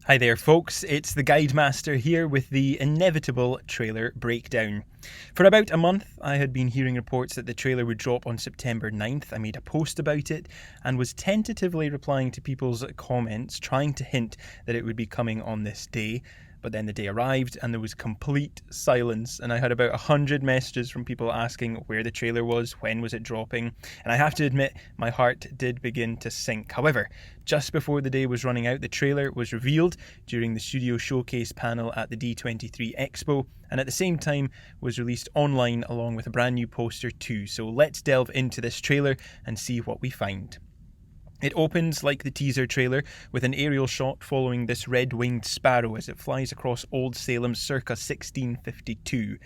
Hi there folks, it's the Guide Master here with the inevitable trailer breakdown. For about a month I had been hearing reports that the trailer would drop on September 9th. I made a post about it and was tentatively replying to people's comments, trying to hint that it would be coming on this day. But then the day arrived and there was complete silence, and I had about 100 messages from people asking where the trailer was, when was it dropping, and I have to admit my heart did begin to sink. However, just before the day was running out, the trailer was revealed during the studio showcase panel at the D23 Expo, and at the same time was released online along with a brand new poster too. So let's delve into this trailer and see what we find. It opens like the teaser trailer with an aerial shot following this red-winged sparrow as it flies across Old Salem circa 1652.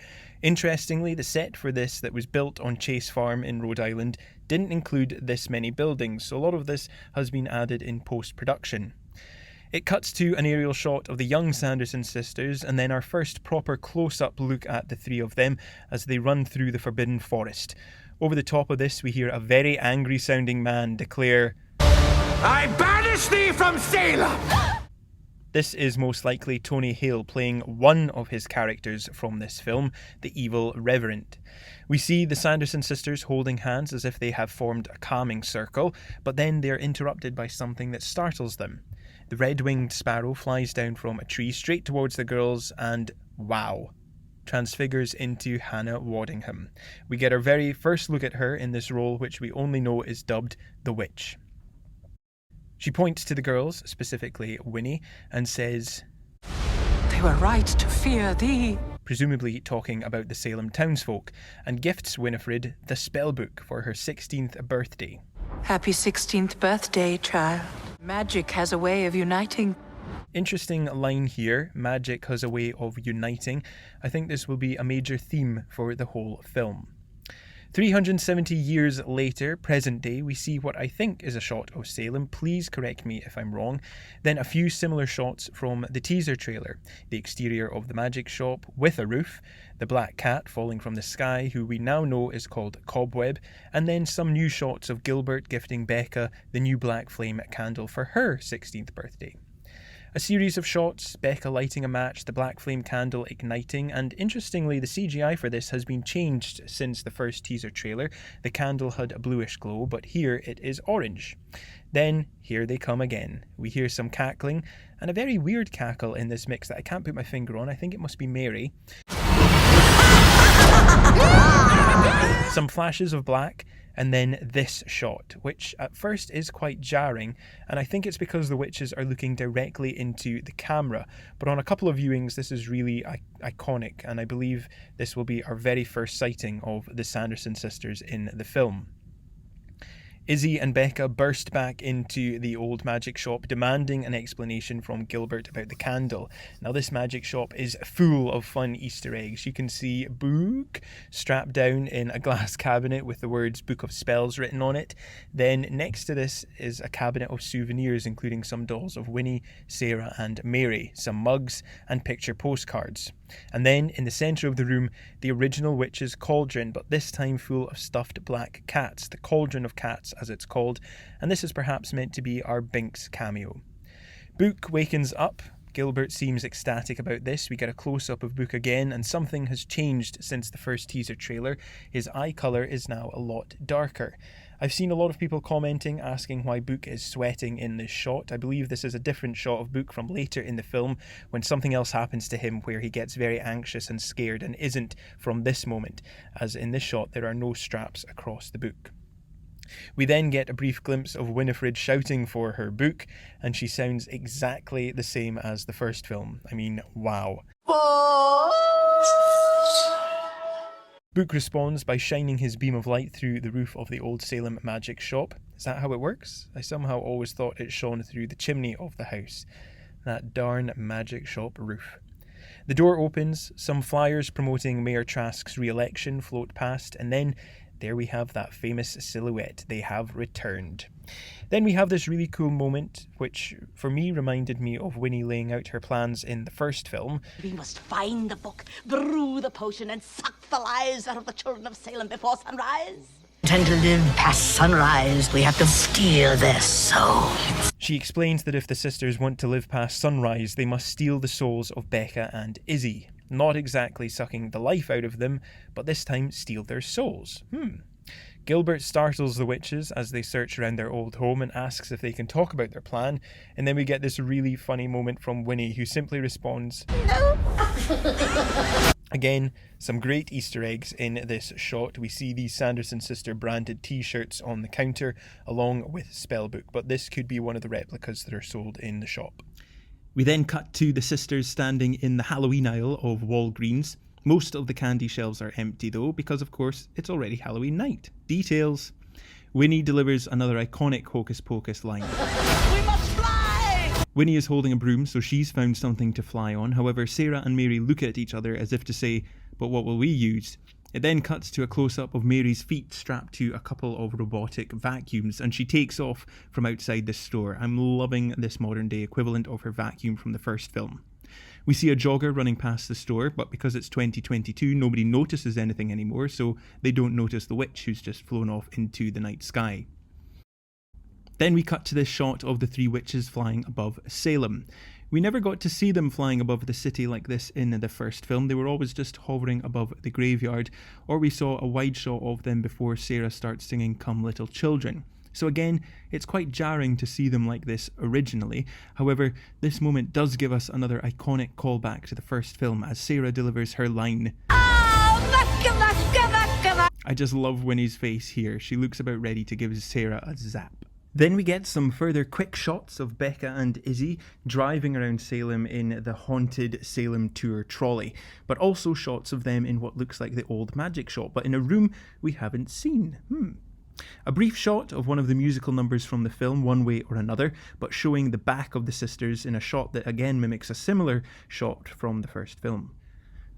Interestingly, the set for this that was built on Chase Farm in Rhode Island didn't include this many buildings, so a lot of this has been added in post-production. It cuts to an aerial shot of the young Sanderson sisters and then our first proper close-up look at the three of them as they run through the Forbidden Forest. Over the top of this we hear a very angry-sounding man declare, "I banish thee from Salem!" This is most likely Tony Hale playing one of his characters from this film, the evil Reverend. We see the Sanderson sisters holding hands as if they have formed a calming circle, but then they're interrupted by something that startles them. The red-winged sparrow flies down from a tree straight towards the girls and, wow, transfigures into Hannah Waddingham. We get our very first look at her in this role, which we only know is dubbed the Witch. She points to the girls, specifically Winnie, and says, "They were right to fear thee," presumably talking about the Salem townsfolk, and gifts Winifred the spellbook for her 16th birthday. "Happy 16th birthday, child. Magic has a way of uniting." Interesting line here, magic has a way of uniting. I think this will be a major theme for the whole film. 370 years later, present day, we see what I think is a shot of Salem. Please correct me if I'm wrong. Then a few similar shots from the teaser trailer. The exterior of the magic shop with a roof, the black cat falling from the sky, who we now know is called Cobweb, and then some new shots of Gilbert gifting Becca the new black flame candle for her 16th birthday. A series of shots, Becca lighting a match, the black flame candle igniting, and interestingly the CGI for this has been changed since the first teaser trailer. The candle had a bluish glow, but here it is orange. Then, here they come again. We hear some cackling, and a very weird cackle in this mix that I can't put my finger on. I think it must be Mary. Some flashes of black, and then this shot, which at first is quite jarring, and I think it's because the witches are looking directly into the camera, but on a couple of viewings this is really iconic, and I believe this will be our very first sighting of the Sanderson sisters in the film. Izzy and Becca burst back into the old magic shop, demanding an explanation from Gilbert about the candle. Now this magic shop is full of fun Easter eggs. You can see Book strapped down in a glass cabinet with the words Book of Spells written on it. Then next to this is a cabinet of souvenirs, including some dolls of Winnie, Sarah and Mary, some mugs and picture postcards. And then in the centre of the room, the original witch's cauldron, but this time full of stuffed black cats, the Cauldron of Cats as it's called, and this is perhaps meant to be our Binks cameo. Book wakens up. Gilbert seems ecstatic about this. We get a close-up of Book again, and something has changed since the first teaser trailer. His eye colour is now a lot darker. I've seen a lot of people commenting, asking why Book is sweating in this shot. I believe this is a different shot of Book from later in the film, when something else happens to him where he gets very anxious and scared, and isn't from this moment, as in this shot there are no straps across the book. We then get a brief glimpse of Winifred shouting for her book, and she sounds exactly the same as the first film. I mean, wow. Book responds by shining his beam of light through the roof of the Old Salem magic shop. Is that how it works? I somehow always thought it shone through the chimney of the house. That darn magic shop roof. The door opens, some flyers promoting Mayor Trask's re-election float past, and then there we have that famous silhouette. They have returned. Then we have this really cool moment, which for me reminded me of Winnie laying out her plans in the first film. We must find the book, brew the potion, and suck the lives out of the children of Salem before sunrise. Tend to live past sunrise, we have to steal their souls. She explains that if the sisters want to live past sunrise, they must steal the souls of Becca and Izzy. Not exactly sucking the life out of them, but this time steal their souls. Gilbert startles the witches as they search around their old home and asks if they can talk about their plan, and then we get this really funny moment from Winnie, who simply responds, "No." Again, some great Easter eggs in this shot. We see the Sanderson sister branded t-shirts on the counter along with Spellbook, but this could be one of the replicas that are sold in the shop. We then cut to the sisters standing in the Halloween aisle of Walgreens. Most of the candy shelves are empty though, because of course it's already Halloween night. Details. Winnie delivers another iconic Hocus Pocus line. We must fly! Winnie is holding a broom, so she's found something to fly on. However, Sarah and Mary look at each other as if to say, "But what will we use?" It then cuts to a close-up of Mary's feet strapped to a couple of robotic vacuums, and she takes off from outside the store. I'm loving this modern-day equivalent of her vacuum from the first film. We see a jogger running past the store, but because it's 2022, nobody notices anything anymore, so they don't notice the witch who's just flown off into the night sky. Then we cut to this shot of the three witches flying above Salem. We never got to see them flying above the city like this in the first film. They were always just hovering above the graveyard, or we saw a wide shot of them before Sarah starts singing "Come Little Children." So again, it's quite jarring to see them like this originally. However, this moment does give us another iconic callback to the first film as Sarah delivers her line. I just love Winnie's face here. She looks about ready to give Sarah a zap. Then we get some further quick shots of Becca and Izzy driving around Salem in the haunted Salem tour trolley, but also shots of them in what looks like the old magic shop, but in a room we haven't seen. A brief shot of one of the musical numbers from the film, One Way or Another, but showing the back of the sisters in a shot that again mimics a similar shot from the first film.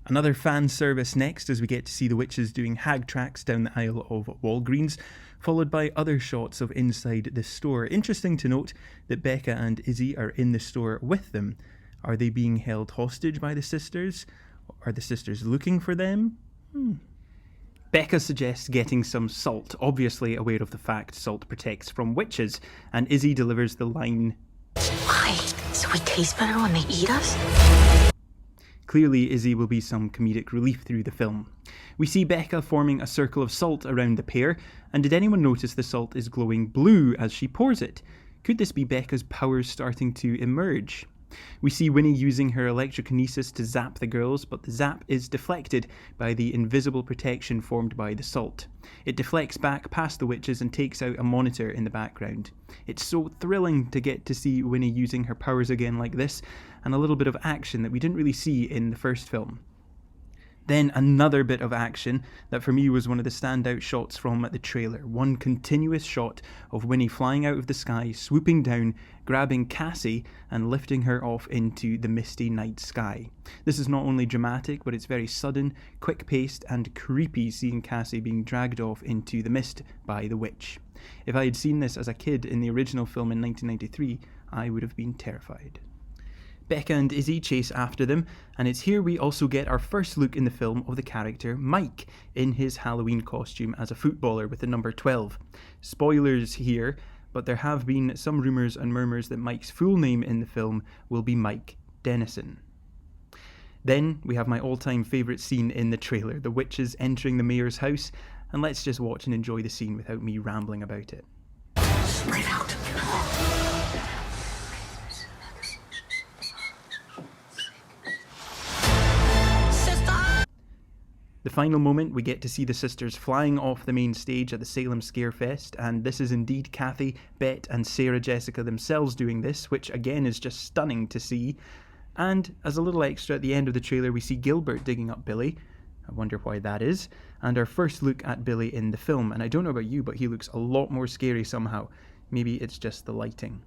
Another fan service next as we get to see the witches doing hag tracks down the aisle of Walgreens, followed by other shots of inside the store. Interesting to note that Becca and Izzy are in the store with them. Are they being held hostage by the sisters? Are the sisters looking for them? Becca suggests getting some salt, obviously aware of the fact salt protects from witches, and Izzy delivers the line, Why? So we taste better when they eat us? Clearly, Izzy will be some comedic relief through the film. We see Becca forming a circle of salt around the pair, and did anyone notice the salt is glowing blue as she pours it? Could this be Becca's powers starting to emerge? We see Winnie using her electrokinesis to zap the girls, but the zap is deflected by the invisible protection formed by the salt. It deflects back past the witches and takes out a monitor in the background. It's so thrilling to get to see Winnie using her powers again like this, and a little bit of action that we didn't really see in the first film. Then another bit of action that for me was one of the standout shots from the trailer. One continuous shot of Winnie flying out of the sky, swooping down, grabbing Cassie and lifting her off into the misty night sky. This is not only dramatic, but it's very sudden, quick-paced and creepy seeing Cassie being dragged off into the mist by the witch. If I had seen this as a kid in the original film in 1993, I would have been terrified. Becca and Izzy chase after them, and it's here we also get our first look in the film of the character Mike in his Halloween costume as a footballer with the number 12. Spoilers here, but there have been some rumours and murmurs that Mike's full name in the film will be Mike Dennison. Then we have my all-time favourite scene in the trailer, the witches entering the mayor's house, and let's just watch and enjoy the scene without me rambling about it. Spread out. The final moment, we get to see the sisters flying off the main stage at the Salem Scarefest, and this is indeed Kathy, Bet and Sarah Jessica themselves doing this, which again is just stunning to see. And as a little extra at the end of the trailer, we see Gilbert digging up Billy. I wonder why that is. And our first look at Billy in the film, and I don't know about you, but he looks a lot more scary somehow. Maybe it's just the lighting.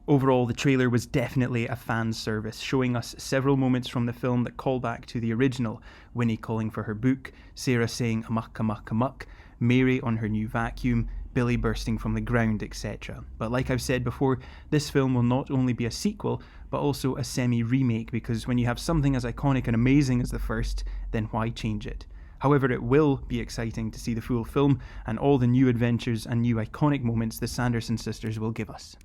Overall, the trailer was definitely a fan service, showing us several moments from the film that call back to the original. Winnie calling for her book, Sarah saying "amuck, amuck, amuck," Mary on her new vacuum, Billy bursting from the ground, etc. But like I've said before, this film will not only be a sequel, but also a semi-remake, because when you have something as iconic and amazing as the first, then why change it? However, it will be exciting to see the full film and all the new adventures and new iconic moments the Sanderson sisters will give us.